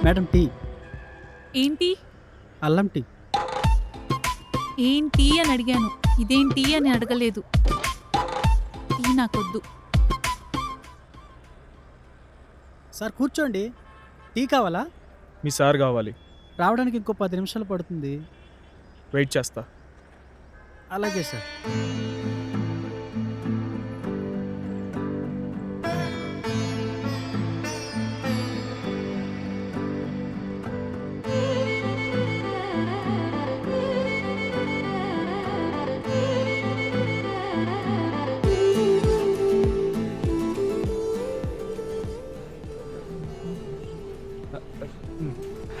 Madam tea. ఏంటి అల్లం tea. ఏంటి అని అడిగాను, ఇదేంటి అని అడగలేదు. టీ నాకొద్దు. సార్ కూర్చోండి. టీ కావాలా? మీ సార్ కావాలి. రావడానికి ఇంకో 10 నిమిషాలు పడుతుంది. వెయిట్ చేస్తా. అలాగే సార్.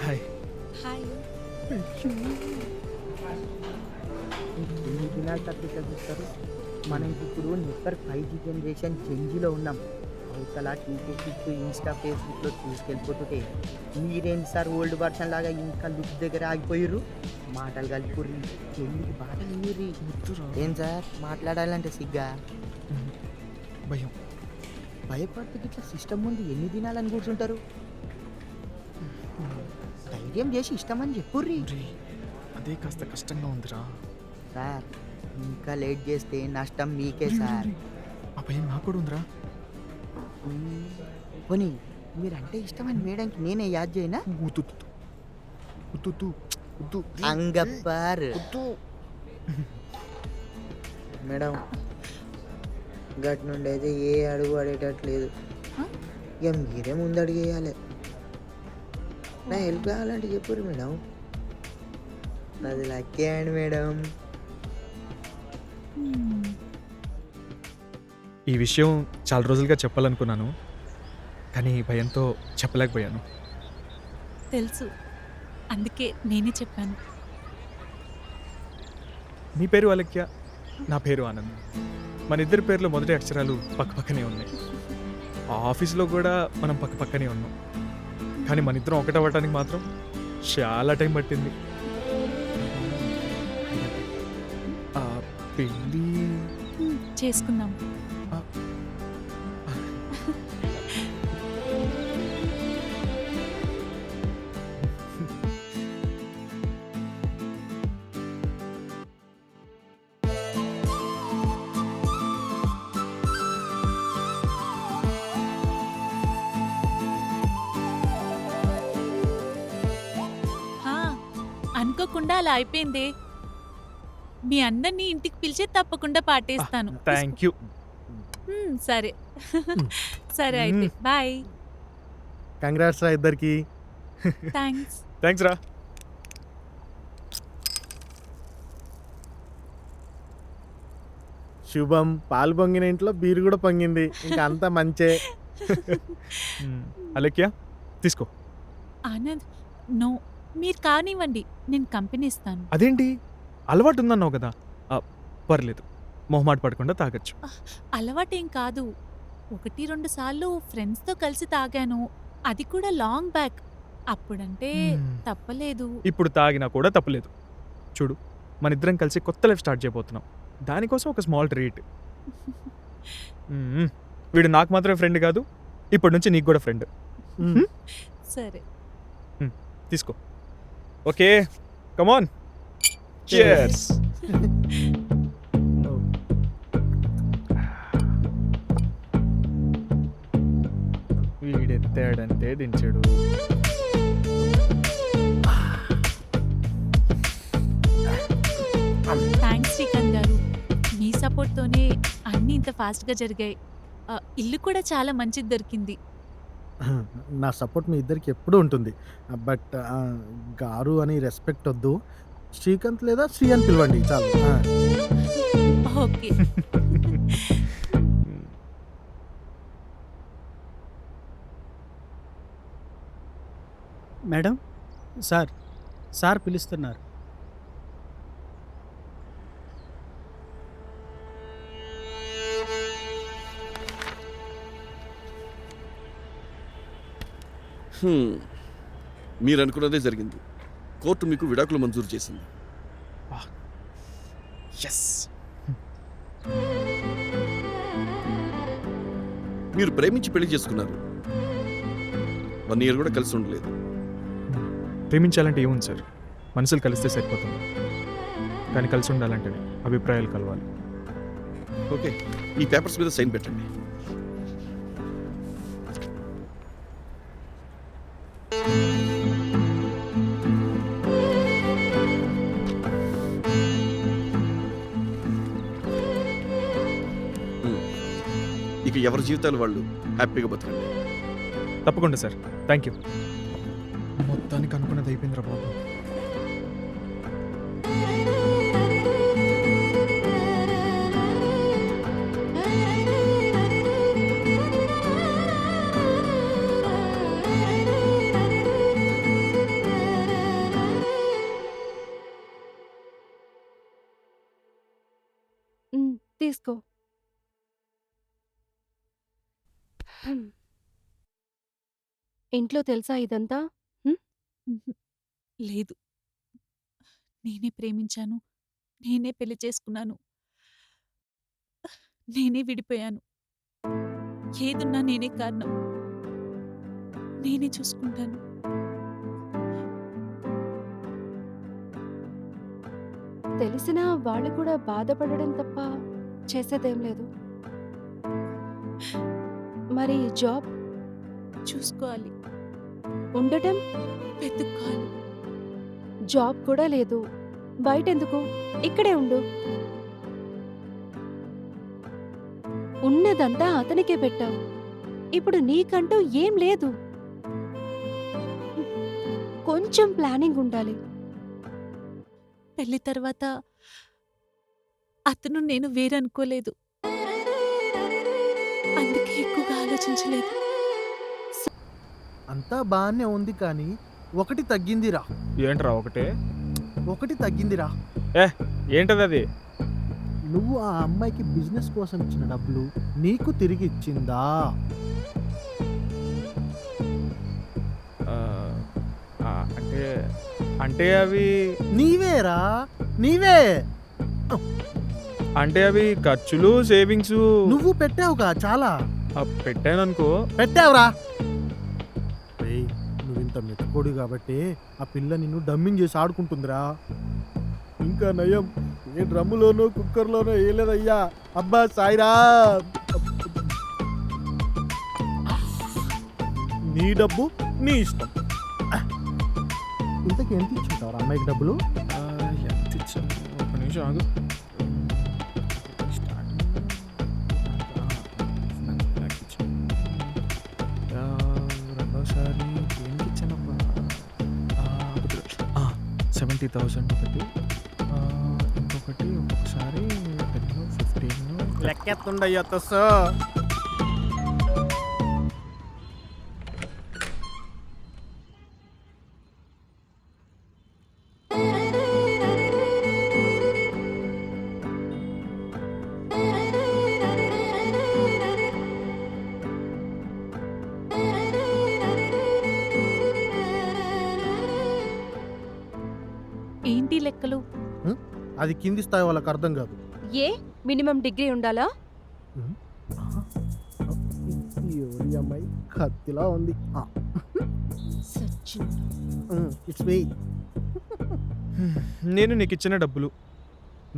హాయ్. హాయ్. ఎన్ని దినాలు తప్పిస్తారు చూస్తారు. మనం ఇప్పుడు నెట్వర్క్ 5G జనరేషన్ జెన్జీలో ఉన్నాం. అవతల టీకే ఇన్స్టా ఫేస్బుక్లో తీసుకెళ్ళిపోతుంటే మీరేంటి సార్ ఓల్డ్ వర్షన్ లాగా ఇంకా లుక్ దగ్గర ఆగిపోయిర్రు. మాటలు కలిపుర్రి, చెల్లికి బాటలు ఇయ్యుర్రి. ఏం సార్ మాట్లాడాలంటే సిగ్గా? భయం. భయపడుతూ ఇట్లా సిస్టమ్ ముందు ఎన్ని దినాలని కూర్చుంటారు? ధైర్యం చేసి ఇష్టమని చెప్పుర్రి. అదే కాస్త కష్టంగా ఉందిరా. సార్ ఇంకా లేట్ చేస్తే నష్టం మీకే సార్. ఆ భయం నాకు కూడా ఉందిరా. పోనీ మీరంటే ఇష్టమని మేడంకి నేనే యాద్ చేయనా? అంగప్పార్ మేడం గట్ నుండి అయితే ఏ అడుగు పడేటట్లేదు. ఇక మీరే ముందు అడిగేయాలి. నా హెల్ప్ కావాలంటే చెప్పురు మేడం. అది లక్కీ అండి మేడం. ఈ విషయం చాలా రోజులుగా చెప్పాలనుకున్నాను, కానీ భయంతో చెప్పలేకపోయాను. తెలుసు, అందుకే నేనే చెప్పాను. మీ పేరు అలక్య, నా పేరు ఆనంద్. మన ఇద్దరి పేర్లు మొదటి అక్షరాలు పక్కపక్కనే ఉన్నాయి. ఆ ఆఫీస్లో కూడా మనం పక్కపక్కనే ఉన్నాం. కానీ మన ఇద్దరం ఒకటవ్వటానికి మాత్రం చాలా టైం పట్టింది. ఆ పెళ్ళి చేసుకుందాం. అనుకోకుండా అలా అయిపోయిందే. మీ అందరినీ ఇంటికి పిలిచి తప్పకుండా పాటేస్తాను. Thank you. సరే సరే అయితే బాయ్. కంగ్రాట్స్ రా ఇద్దరికి. థ్యాంక్స్ రా. శుభం. పాలు పొంగిన ఇంట్లో బీరు కూడా పొంగింది. ఇంకా అంతా మంచే. అలక్య తీసుకో. ఆనంద్, నో, మీరు కానివ్వండి, నేను కంపెనీ ఇస్తాను. అదేంటి, అలవాటు ఉందన్నావు కదా. పర్లేదు, మొహమాట పడకుండా తాగొచ్చు. అలవాటేం కాదు. 1-2 సార్లు ఫ్రెండ్స్తో కలిసి తాగాను, అది కూడా లాంగ్ బ్యాక్. అప్పుడంటే తప్పలేదు. ఇప్పుడు తాగినా కూడా తప్పలేదు. చూడు, మన ఇద్దరం కలిసి కొత్త లైఫ్ స్టార్ట్ చేయబోతున్నాం. దానికోసం ఒక స్మాల్ ట్రీట్. వీడు నాకు మాత్రమే ఫ్రెండ్ కాదు, ఇప్పటి నుంచి నీకు కూడా ఫ్రెండ్. సరే తీసుకో. ఓకే, కమాన్. Cheers. వీడెత్తాడంటే దించాడు. థ్యాంక్స్ శ్రీకాంత్ గారు, మీ సపోర్ట్తోనే అన్నీ ఇంత ఫాస్ట్గా జరిగాయి. ఇల్లు కూడా చాలా మంచిది దొరికింది. నా సపోర్ట్ మీ ఇద్దరికి ఎప్పుడూ ఉంటుంది. బట్ గారు అని రెస్పెక్ట్ వద్దు. శ్రీకాంత్ లేదా శ్రీ అని పిలవండి చాలు. ఓకే. మేడం, సార్ పిలుస్తున్నారు. మీరు అనుకున్నదే జరిగింది. కోర్టు మీకు విడాకులు మంజూరు చేసింది. మీరు ప్రేమించి పెళ్లి చేసుకున్నారు. 1 year కూడా కలిసి ఉండలేదు. ప్రేమించాలంటే ఏముంది సార్, మనసులు కలిస్తే సరిపోతుంది. కానీ కలిసి ఉండాలంటే అభిప్రాయాలు కలవాలి. ఓకే, ఈ పేపర్స్ మీద సైన్ పెట్టండి. ఇక ఎవరి జీవితాలు వాళ్ళు హ్యాపీగా బతకండి. తప్పకుండా సార్, థ్యాంక్ యూ. మొత్తానికి అనుకున్నది అయిపోయిందిరా బాబు. తీసుకో. ఇంట్లో తెలుసా ఇదంతా? ఉహు. లేదు, నేనే ప్రేమించాను, నేనే పెళ్లి చేసుకున్నాను, నేనే విడిపోయాను. ఏదున్నా నేనే కారణం. నేనే చూసుకుంటాను. తెలిసినా వాళ్ళు కూడా బాధపడడం తప్ప చేసేదేం లేదు. మరి జాబ్ చూసుకోవాలి, ఉండటం, వెతుక్కోవాలి. జాబ్ కూడా లేదు. బయటెందుకు, ఇక్కడే ఉండు. ఉన్నదంతా అతనికే పెట్టావు. ఇప్పుడు నీకంటూ ఏం లేదు. కొంచెం ప్లానింగ్ ఉండాలి. పెళ్లి తర్వాత అతను నేను వేరనుకోలేదు, అందుకే ఎక్కువగా ఆలోచించలేదు. అంతా బాగానే ఉంది కానీ ఒకటి తగ్గిందిరా. ఏంట్రా ఒకటే? ఒకటి తగ్గిందిరా. ఏంటది అది? నువ్వు ఆ అమ్మాయికి బిజినెస్ కోసం ఇచ్చిన డబ్బులు నీకు తిరిగి ఇచ్చిందా? ఆ, అంటే అంటే అవి నీవేరా, నీవే. అంటే అవి ఖర్చులు, సేవింగ్స్. నువ్వు పెట్టావుగా చాలా. పెట్టాను అనుకో. పెట్టావురా. నువ్వు ఇంత మెతుకోడు కాబట్టి ఆ పిల్ల నిన్ను డమ్మింగ్ చేసి ఆడుకుంటుందిరా. ఇంకా నయం, ఏ డ్రమ్ములోనో కుక్కర్లోనో వేయలేదయ్యా. అబ్బా సాయిరా, నీ డబ్బు నీ ఇష్టం. ఇంతకీ ఎంత ఇచ్చుంటావు అమ్మాయికి డబ్బులు? ఎంత ఇచ్చాను? ఒక నిమిషం ఆగు. రెండోసారి దేనికి ఇచ్చానమ్మా? 70,000 ఒకటి, ఇంకొకటి ఒక్కొక్కసారి 15. లెక్కెత్తుండయ్యా తస్సు. ఏంటి లెక్కలు? అది కింది స్థాయి వాళ్ళకి అర్థం కాదు. ఏ మినిమం డిగ్రీ ఉండాలా? ఎవరి అమ్మాయి కత్తిలా ఉంది. It's me. నేను నీకు ఇచ్చిన డబ్బులు,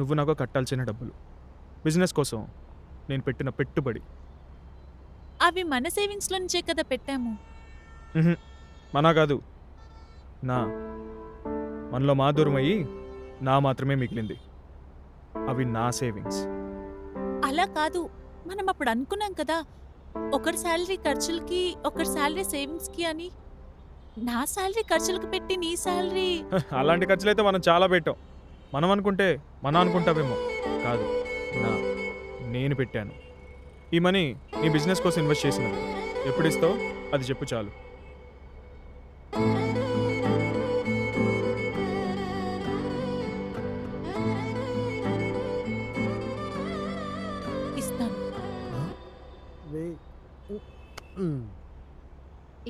నువ్వు నాకు కట్టాల్సిన డబ్బులు, బిజినెస్ కోసం నేను పెట్టిన పెట్టుబడి. అవి మన సేవింగ్స్ లో నుంచే కదా పెట్టాము. మనా కాదు, నా. మనలో మా దూరం అయ్యి నా మాత్రమే మిగిలింది. అవి నా సేవింగ్స్. అలా కాదు, మనం అప్పుడు అనుకున్నాం కదా, ఒకరి శాలరీ ఖర్చులకి, ఒకరి శాలరీ సేవింగ్స్ కి అని. నా శాలరీ ఖర్చులకు పెట్టి నీ శాలరీ. అలాంటి ఖర్చులైతే మనం చాలా పెట్టాం. మనం అనుకుంటే మనం అనుకుంటావేమో. కాదు, నేను పెట్టాను. ఈ మనీ నీ బిజినెస్ కోసం ఇన్వెస్ట్ చేసినది. ఎప్పుడు ఇస్తావు అది చెప్పు చాలు. ఇస్తాను.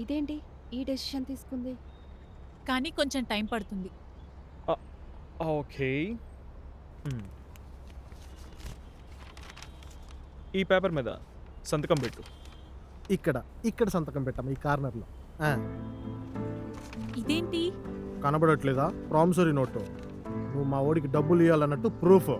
ఇదేంటి ఈ డెసిషన్ తీసుకుంది? కానీ కొంచెం టైం పడుతుంది. ఓకే, ఈ పేపర్ మీద సంతకం పెట్టు. ఇక్కడ ఇక్కడ సంతకం పెట్టాము, ఈ కార్నర్లో. ఇదేంటి? కనబడట్లేదా ప్రామిసరీ నోటు? నువ్వు మా ఓడికి డబ్బులు ఇవ్వాలన్నట్టు ప్రూఫ్.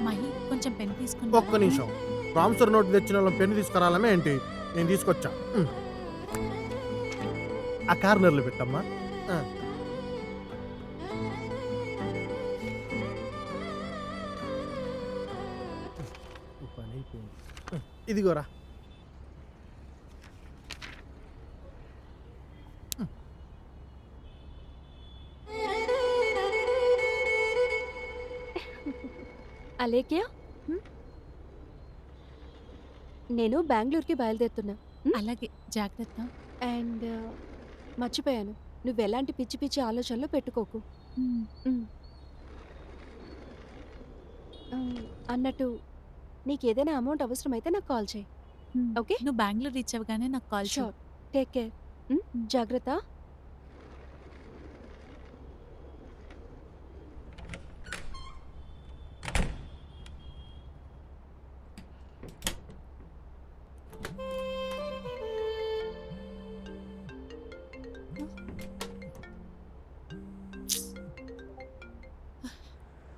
మహి కొంచెం పెన్ తీసుకుని ఒక్క నిమిషం. ప్రామిసరీ నోటు తెచ్చిన వాళ్ళని పెన్ను తీసుకురాలమే ఏంటి? నేను తీసుకొచ్చా. ఆ కార్నర్లో పెట్టమ్మా. పని అయిపోయింది. ఇదిగోరా. అలేఖ్య, నేను బెంగళూరుకి బయలుదేరుతున్నా. అలాగే జాగ్రత్త. అండ్ మర్చిపోయాను, నువ్వు ఎలాంటి పిచ్చి పిచ్చి ఆలోచనలు పెట్టుకోకు. అన్నట్టు నీకు ఏదైనా అమౌంట్ అవసరమైతే నాకు కాల్ చేయి. ఓకే? నువ్వు బెంగళూరు రీచ్ అవ్వగానే నాకు కాల్ చేయి. షూర్. Take care. జాగ్రత్త.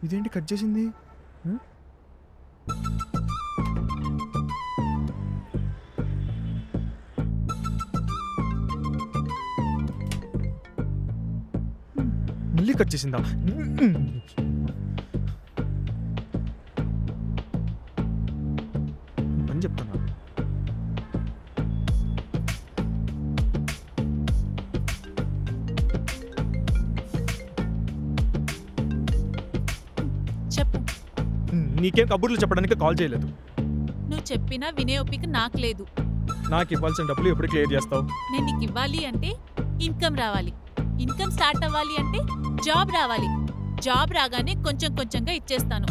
ఇదేంటి కట్ చేసింది? మళ్ళీ కట్ చేసిందా? అని చెప్తున్నా. చెప్పు. నీకేం కబుర్లు చెప్పడానికి కాల్ చేయలేదు. నువ్వు చెప్పినా వినే ఓపిక నాకు లేదు. నాకు ఇవ్వాల్సిన డబ్బులు ఎప్పుడు క్లియర్ చేస్తావు? నేను నీకు ఇవ్వాలి అంటే ఇన్కమ్ రావాలి. ఇన్కమ్ స్టార్ట్ అవ్వాలి అంటే జాబ్ రావాలి. జాబ్ రాగానే కొంచెం కొంచెంగా ఇచ్చేస్తాను.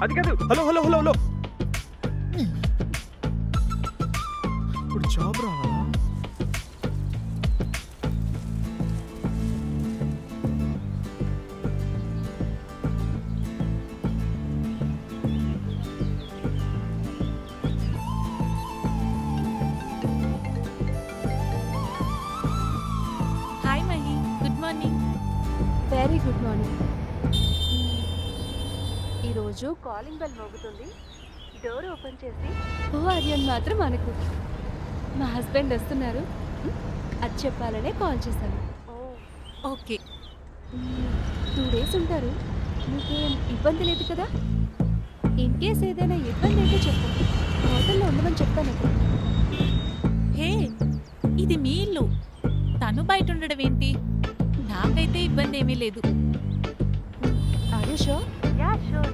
అది కాదు. హలో హలో హలో హలో, ఇప్పుడు జాబ్ రావాలా? Hi Mahi, good morning. Very good morning. ఈరోజు కాలింగ్ బెల్ మోగుతుంది. డోర్ ఓపెన్ చేసి ఓ అరియన్ మాత్రం అనుకు. మా హస్బెండ్ వస్తున్నారు. అది చెప్పాలనే కాల్ చేశాను. ఓకే. 2 days ఉంటారు. నీకేం ఇబ్బంది లేదు కదా? ఇన్ కేస్ ఏదైనా ఇబ్బంది అయితే చెప్పు. హోటల్లో ఉండమని చెప్తాను. హే, ఇది మీ ఇల్లు. తను బయట ఉండడం ఏంటి? నాకైతే ఇబ్బంది ఏమీ లేదు. Are you sure? Yeah, sure.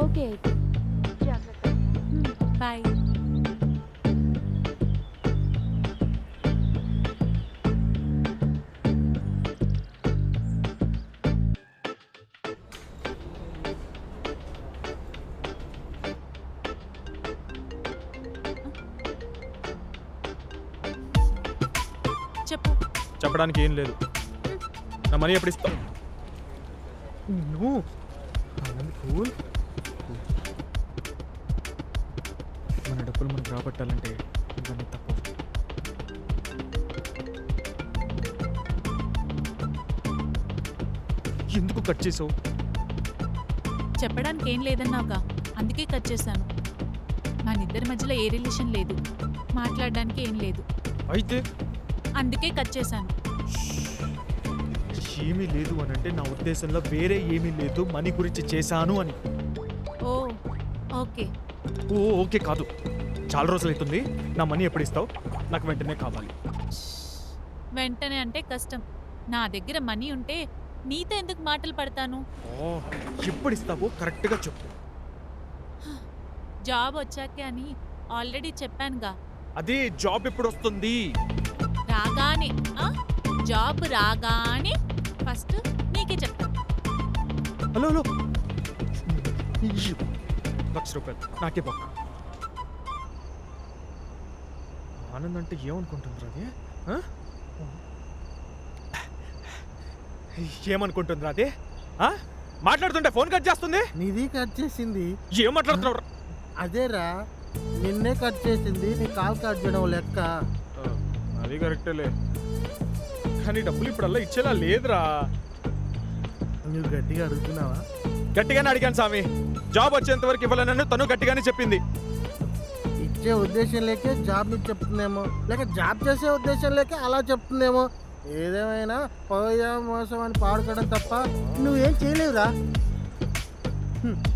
Okay అయితే జాగ్రత్త. బాయ్. చెప్పు. చెప్పడానికి ఏం లేదు. నా మనీ ఎప్పుడు ఇస్తావు? కూల్. మన డబ్బులు మనం రాబట్టాలంటే ఇవన్నీ తప్పవు. ఎందుకు కట్ చేసావు? చెప్పడానికి ఏం లేదన్నావుగా, అందుకే కట్ చేశాను. మన ఇద్దరి మధ్యలో ఏ రిలేషన్ లేదు, మాట్లాడడానికి ఏం లేదు. అయితే అందుకే కట్ చేశాను. ఏమీ లేదు అని అంటే నా ఉద్దేశంలో వేరే ఏమీ లేదు, మనీ గురించి చేశాను అని. ఓ ఓకే. ఓ ఓకే కాదు. చాలా రోజులు అవుతుంది. నా మనీ ఎప్పుడు ఇస్తావు? నాకు వెంటనే కావాలి. వెంటనే అంటే కష్టం. నా దగ్గర మనీ ఉంటే నీతో ఎందుకు మాటలు పడతాను? ఓ, ఎప్పుడు ఇస్తావో కరెక్ట్గా చెప్పు. జాబ్ వచ్చాకే అని ఆల్రెడీ చెప్పానుగా. అదే జాబ్ ఎప్పుడు వస్తుంది? రాగానే. జాబ్ రాగానే ఫస్ట్ నీకే చెప్తాను. హలో హలో, 1,00,000 రూపాయలు నాకే పక్క. ఆనంద్ అంటే ఏమనుకుంటుంది అది? ఏమనుకుంటుంది అది? మాట్లాడుతుంటే ఫోన్ కట్ చేస్తుంది. నీది కట్ చేసింది. ఏం మాట్లాడుతున్నావు? అదేరా నిన్నే కట్ చేసింది, నీ కాల్ కట్ చేయడం లెక్క. అది కరెక్టేలే, కానీ డబ్బులు ఇప్పుడల్లా ఇచ్చేలా లేదురా. నువ్వు గట్టిగా అడుగుతున్నావా? గట్టిగానే అడిగాను స్వామి, జాబ్ వచ్చేంత వరకు ఇవ్వాలని తను గట్టిగానే చెప్పింది. ఇచ్చే ఉద్దేశం లేకే జాబ్ నీకు చెప్తుందేమో, లేక జాబ్ చేసే ఉద్దేశం లేకే అలా చెప్తుందేమో. ఏదేమైనా పోయా మోసం అని పాడుకోవడం తప్ప నువ్వేం చేయలేవురా.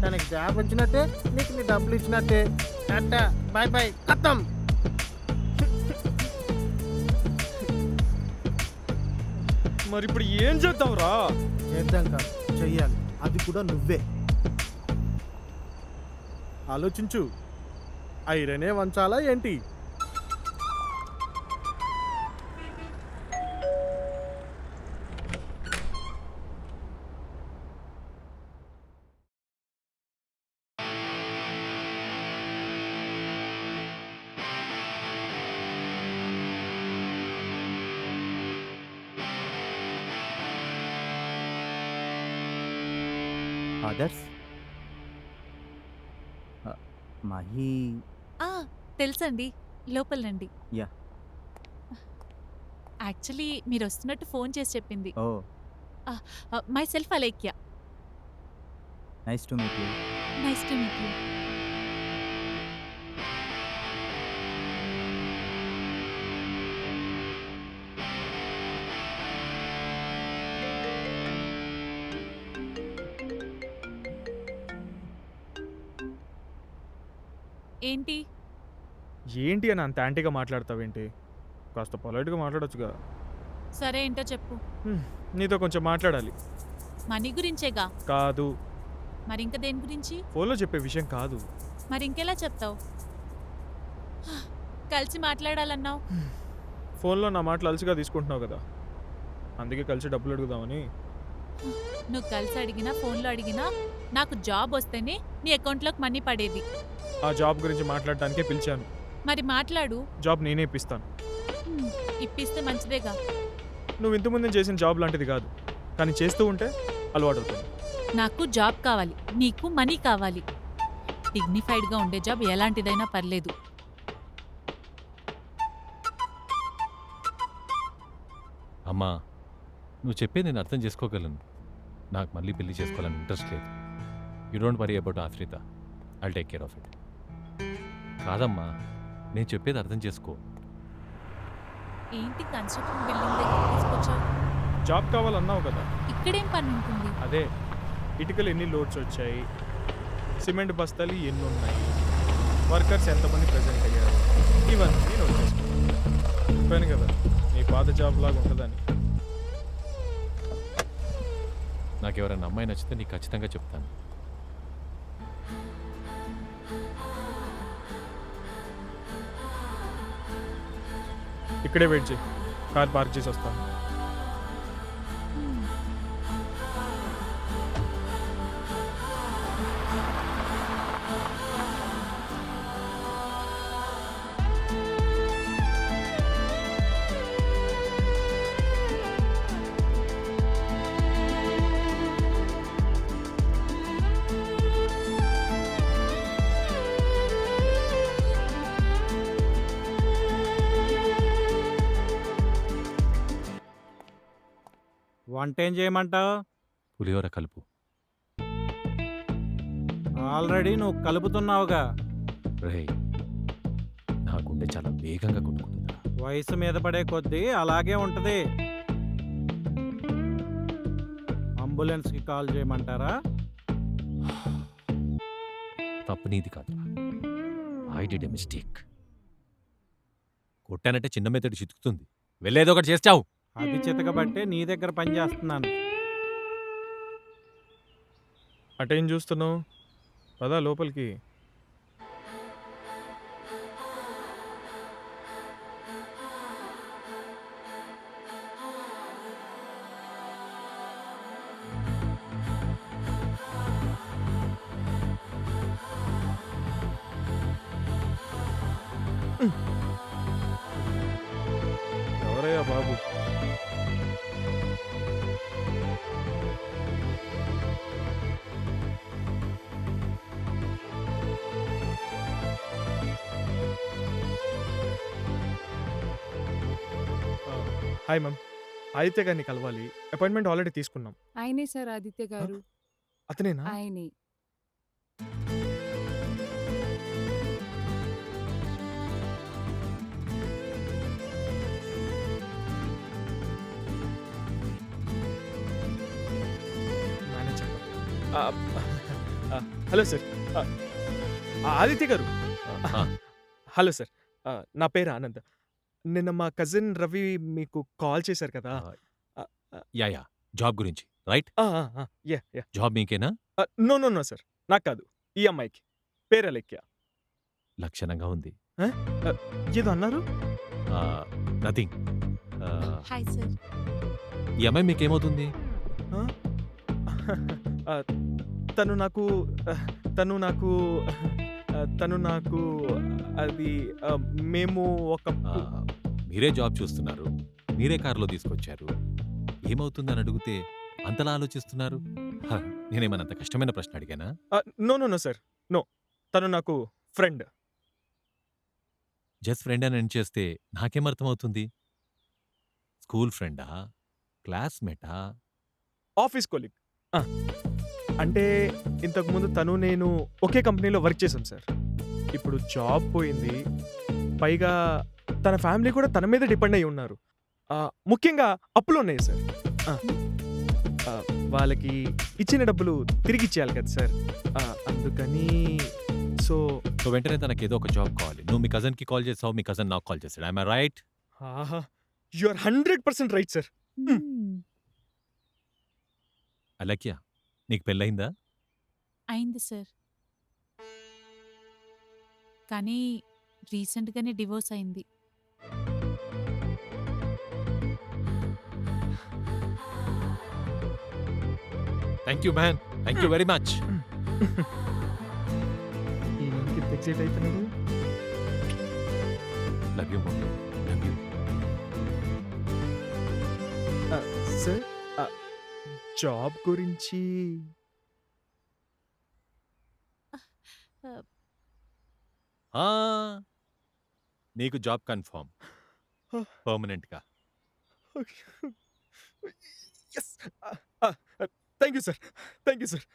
తనకి జాబ్ వచ్చినట్టే, నీకు నీ డబ్బులు ఇచ్చినట్టే. టాటా బాయ్ బాయ్ ఖతం. మరి ఇప్పుడు ఏం చేద్దాంరా? చేద్దాం కాదు, చెయ్యాలి. అది కూడా నువ్వే ఆలోచించు. ఐరనే వంచాలా ఏంటి? ఆదర్శ్, మహి ఆ, తెలుసండి, లోపల రండి. యా. యాక్చువల్లీ మీరు వస్తున్నట్టు ఫోన్ చేసి చెప్పింది. Oh myself Alekhya. Nice to meet you. Nice to meet you. ఏంటి? ఏంటి అని అంత యాంటీగా మాట్లాడతావేంటి? కాస్త పొలైట్గా మాట్లాడొచ్చుగా. సరే ఏంటో చెప్పు. నీతో కొంచెం మాట్లాడాలి. మనీ గురించేగా? కాదు, మరి ఇంకా దేని గురించి? ఫోన్లో చెప్పే విషయం కాదు. మరి ఇంకెలా చెప్తావు? కలిసి మాట్లాడాలన్నావు. ఫోన్లో నా మాటలు అలసిగా తీసుకుంటున్నావు కదా, అందుకే కలిసి డబ్బులు అడుగుదామని. నువ్వు కలిసి అడిగినా ఫోన్లో అడిగినా నాకు జాబ్ వస్తేనే నీ అకౌంట్లోకి మనీ పడేది. ఆ జాబ్ గురించి మాట్లాడడానికే పిలిచాను. మరి మాట్లాడు. జాబ్ నేనే ఇప్పిస్తాను. ఇప్పిస్తే మంచిదేగా. నువ్వు ఇంతకుముందు చేసిన జాబ్ లాంటిది కాదు, కానీ చేస్తూ ఉంటే అలవాటు అవుతుంది. నాకు జాబ్ కావాలి, నీకు మనీ కావాలి. డిగ్నిఫైడ్గా ఉండే జాబ్ ఎలాంటిదైనా పర్లేదు. అమ్మా, నువ్వు చెప్పేది నేను అర్థం చేసుకోగలను. నాకు మళ్ళీ పెళ్లి చేసుకోవాలని ఇంట్రెస్ట్ లేదు. యూ డోంట్ వరీ అబౌట్ ఆశ్రిత, I'll take care of it. కాదమ్మా, నేను చెప్పేది అర్థం చేసుకో. ఏంటి కన్స్ట్రక్షన్ బిల్డింగ్ దగ్గర తీసుకొచ్చావు? జాబ్ కావాలన్నావు కదా, ఇక్కడేం పని ఉంటుంది? అదే ఇటుకలు ఎన్ని లోడ్స్ వచ్చాయి, సిమెంట్ బస్తాలు ఎన్ని ఉన్నాయి, వర్కర్స్ ఎంతమంది ప్రజెంట్ అయ్యారు, ఇవన్నీ నోట్ చేసుకున్నాను. చెప్పాను కదా నీ పాత జాబ్ లాగా ఉంటుందని. నాకు ఎవరైనా అమ్మాయి నచ్చితే నీకు ఖచ్చితంగా చెప్తాను. ఇక్కడే వెయిట్ చేయి, కార్ పార్క్ చేసి వస్తాను. వంట ఏం చేయమంటావు? పులిహోర కలుపు. ఆల్రెడీ నువ్వు కలుపుతున్నావుగా. రేయ్, నా గుండె చాలా వేగంగా కొట్టుకుంటుందా. వయసు మీద పడే కొద్దీ అలాగే ఉంటుంది. అంబులెన్స్కి కాల్ చేయమంటారా? తప్పు నీది కాదురా, ఐ డిడ్ ఎ మిస్టేక్. కొట్టానంటే చిన్న మెత్తడి చితుకుతుంది, వెళ్ళేదో ఒకటి చేస్తావు. అది చితకబట్టే నీ దగ్గర పని చేస్తున్నాను. అటేం చూస్తున్నావు? పదా లోపలికి. ఎవరయ్యా బాబు? Hi ma'am. ఆదిత్య గారిని కలవాలి. అపాయింట్మెంట్ ఆల్రెడీ తీసుకున్నాం. ఆయనే సార్ ఆదిత్య గారు. అతనేనా? ఆయనే. మేనేజర్. Hello sir. ఆదిత్య గారు. ఆ, హలో సార్. నా పేరు ఆనంద్. నిన్న మా కజిన్ రవి మీకు కాల్ చేశారు కదా. యా యా జాబ్ గురించి రైట్? Yeah yeah. జాబ్ మీకేనా? నో నో నో సార్, నాకు కాదు, ఈ అమ్మాయికి. పేరు అలెక్య. లక్షణంగా ఉంది. ఏదో అన్నారు? నథింగ్. Hi sir. ఈ అమ్మాయి మీకేమవుతుంది? ఆ, తను నాకు తను నాకు తను నాకు అది మేము ఒక ఆ, మీరే జాబ్ చూస్తున్నారు, మీరే కారులో తీసుకొచ్చారు, ఏమవుతుందని అడిగితే అంతలా ఆలోచిస్తున్నారు. హ, నేనేమన్నా అంత కష్టమైన ప్రశ్న అడిగానా? No no no sir, no. తను నాకు ఫ్రెండ్. జస్ట్ ఫ్రెండ్ అని ఎండ్ చేస్తే నాకేం అర్థమవుతుంది? స్కూల్ ఫ్రెండా, క్లాస్మేటా? Office colleague. అంటే ఇంతకుముందు తను నేను ఒకే కంపెనీలో వర్క్ చేశాం సార్. ఇప్పుడు జాబ్ పోయింది, పైగా తన ఫ్యామిలీ కూడా తన మీద డిపెండ్ అయి ఉన్నారు. ముఖ్యంగా అప్పులు ఉన్నాయి సార్. వాళ్ళకి ఇచ్చిన డబ్బులు తిరిగి ఇచ్చేయాలి కదా సార్. అందుకని సో సో వెంటనే తనకి ఏదో ఒక జాబ్ కావాలి. నువ్వు మీ కజన్కి కాల్ చేసావు, మీ కజన్ నాకు కాల్ చేశాడు. I'm right? You are 100% right sir. Alakya, నీకు పెళ్ళయిందా? అయింది సార్. కానీ రీసెంట్గానే డివోర్స్ అయింది. Thank you man, thank you very much. Excite అవుతున్నాడు. Love you mummy, love you. Sir, job గురించి నీకు జాబ్ కన్ఫర్మ్, పర్మనెంట్గా. Thank you sir, thank you sir.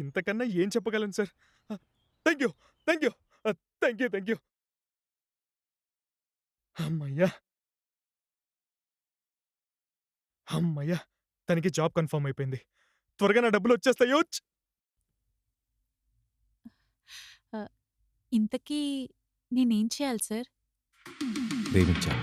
ఇంతకన్నా ఏం చెప్పగలను sir. Thank you, thank you, thank you, thank you. అమ్మయ్యా, అమ్మయ్యా, తనకి జాబ్ కన్ఫర్మ్ అయిపోయింది. త్వరగా నా డబ్బులు వచ్చేస్తాయో. ఇంతకీ నేనేం చేయాలి సార్? ప్రేమించాను.